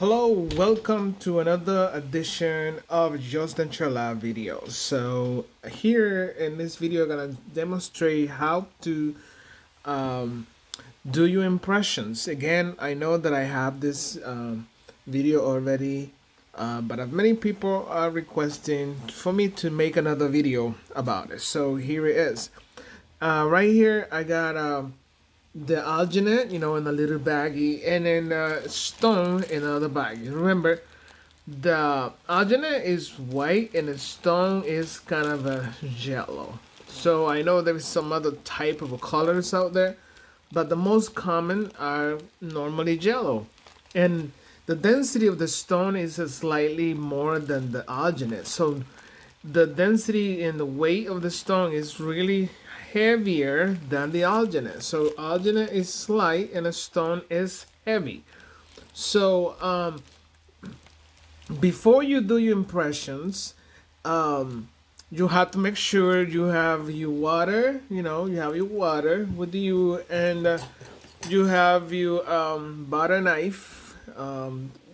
Hello, welcome to another edition of Just Denture Lab videos. So here in this video, I'm gonna demonstrate how to um, do your impressions. Again, I know that I have this video already, but many people are requesting for me to make another video about it. So here it is. Right here, I got the alginate, in a little baggie, and then stone in another bag. Remember, the alginate is white and the stone is kind of a yellow. So I know there's some other type of colors out there, but the most common are normally yellow. And the density of the stone is slightly more than the alginate. So the density and the weight of the stone is really heavier than the alginate. So alginate is light and a stone is heavy. So before you do your impressions, you have to make sure you have your water. You have your water with you, and you have your butter knife.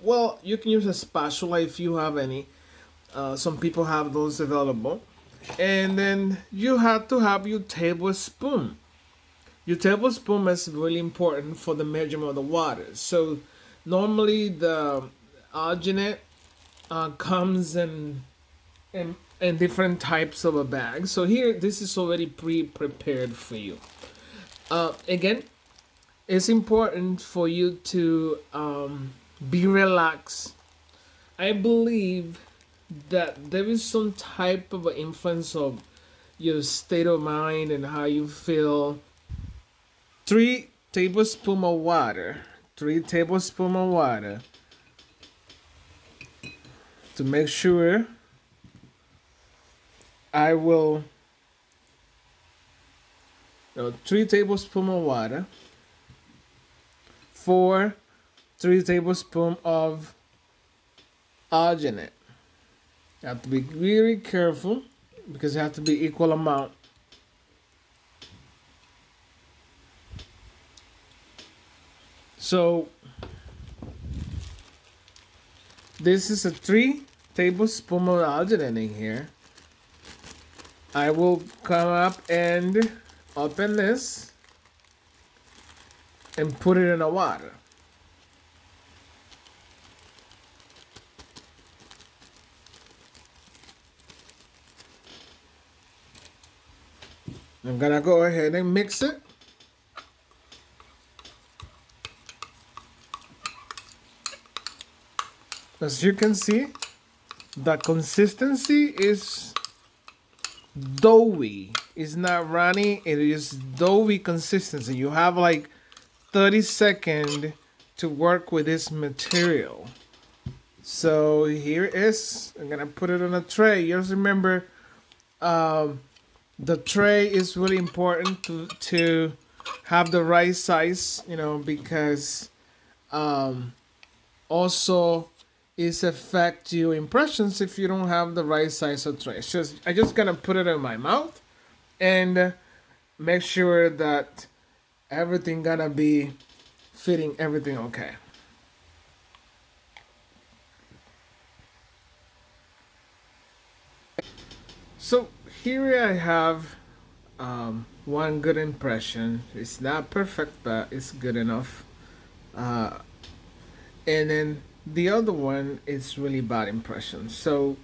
Well, you can use a spatula if you have any. Some people have those available. And then you have to have your tablespoon. Your tablespoon is really important for the measurement of the water. So normally the alginate comes in different types of a bag. So here, this is already pre-prepared for you. Again, it's important for you to be relaxed. I believe that there is some type of influence of your state of mind and how you feel. 3 tablespoons of water. 3 tablespoons of water to make sure. I will 3 tablespoons of water for 3 tablespoons of alginate. You have to be really careful because it has to be equal amount. So this is a 3 tablespoons of alginate in here. I will come up and open this and put it in the water. I'm gonna go ahead and mix it. As you can see, the consistency is doughy. It's not runny, it is doughy consistency. You have like 30 seconds to work with this material. So here it is. I'm gonna put it on a tray. Just remember, the tray is really important to have the right size, because also it affects your impressions if you don't have the right size of tray. I just gonna put it in my mouth and make sure that everything gonna be fitting everything okay. So here I have one good impression. It's not perfect, but it's good enough. And then the other one is really bad impression. So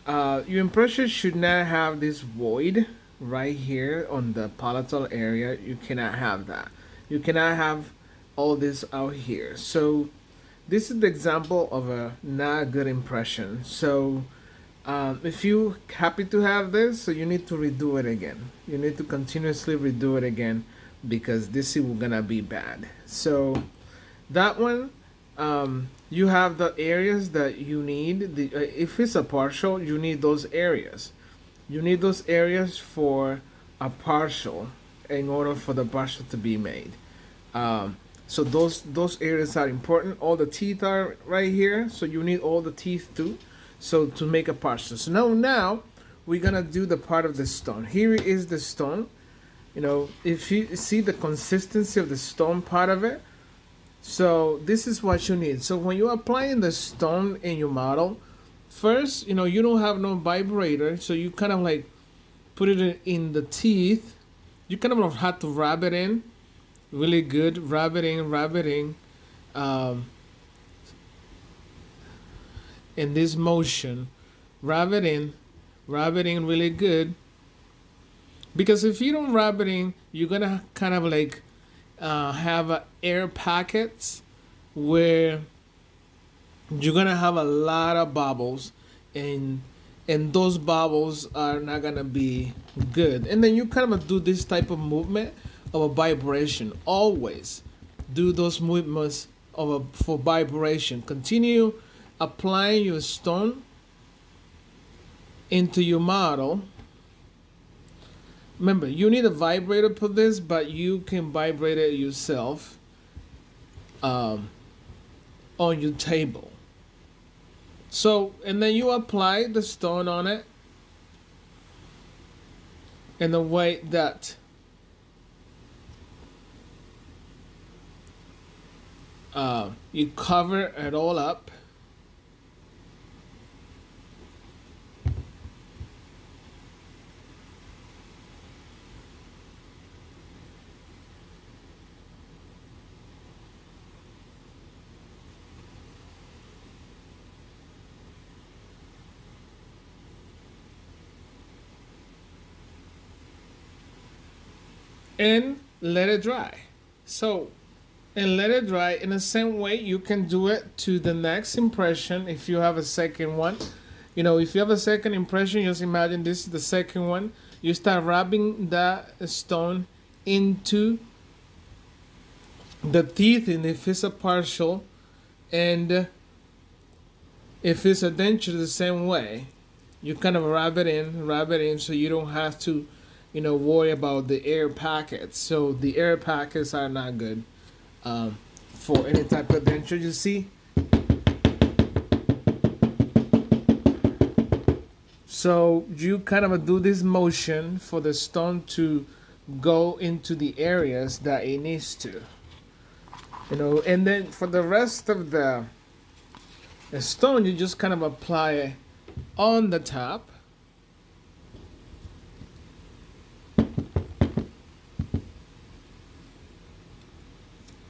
your impression should not have this void right here on the palatal area. You cannot have that. You cannot have all this out here. So this is the example of a not good impression. So if you happy to have this, so you need to redo it again. You need to continuously redo it again because this is gonna be bad. So that one, you have the areas that you need. If it's a partial, you need those areas. You need those areas for a partial in order for the partial to be made. So those areas are important. All the teeth are right here, so you need all the teeth too. So to make a partial. So now we're gonna do the part of the stone. Here is the stone. If you see the consistency of the stone part of it, So this is what you need. So when you're applying the stone in your model, first, you don't have no vibrator, so you kind of like put it in the teeth. You kind of have to rub it in really good, rub it in, in this motion, rub it in really good. Because if you don't rub it in, you're gonna kind of like have air pockets where you're gonna have a lot of bubbles, and those bubbles are not gonna be good. And then you kind of do this type of movement of a vibration. Always do those movements for vibration. Continue applying your stone into your model. Remember, you need a vibrator for this, but you can vibrate it yourself on your table. So, and then you apply the stone on it in a way that you cover it all up. And let it dry. So, and let it dry in the same way you can do it to the next impression if you have a second one. If you have a second impression, just imagine this is the second one. You start rubbing that stone into the teeth, and if it's a partial, and if it's a denture, the same way. You kind of rub it in so you don't have to worry about the air packets. So the air packets are not good for any type of denture, you see. So you kind of do this motion for the stone to go into the areas that it needs to. And then for the rest of the stone, you just kind of apply it on the top.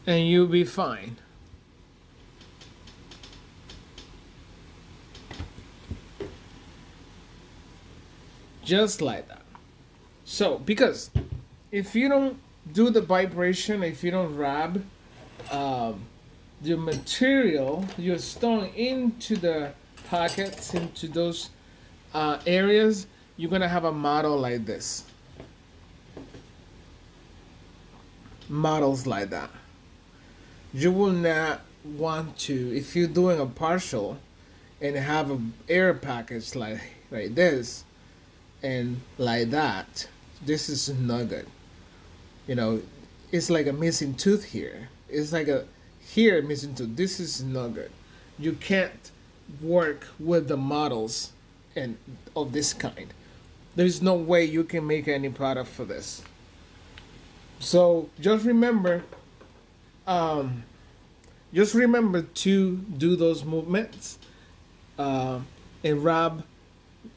And you'll be fine. Just like that. So, because if you don't do the vibration, if you don't rub the material, your stone into the pockets, into those areas, you're gonna have a model like this. Models like that. You will not want to, if you're doing a partial and have an air package like this and like that, this is not good. It's like a missing tooth here. It's like a here missing tooth. This is not good. You can't work with the models and of this kind. There's no way you can make any product for this. So just remember to do those movements and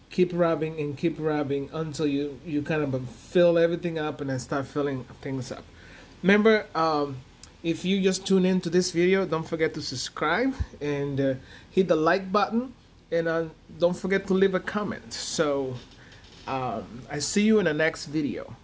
keep rubbing until you kind of fill everything up and then start filling things up. Remember, if you just tune into this video, don't forget to subscribe and hit the like button, and don't forget to leave a comment. So I see you in the next video.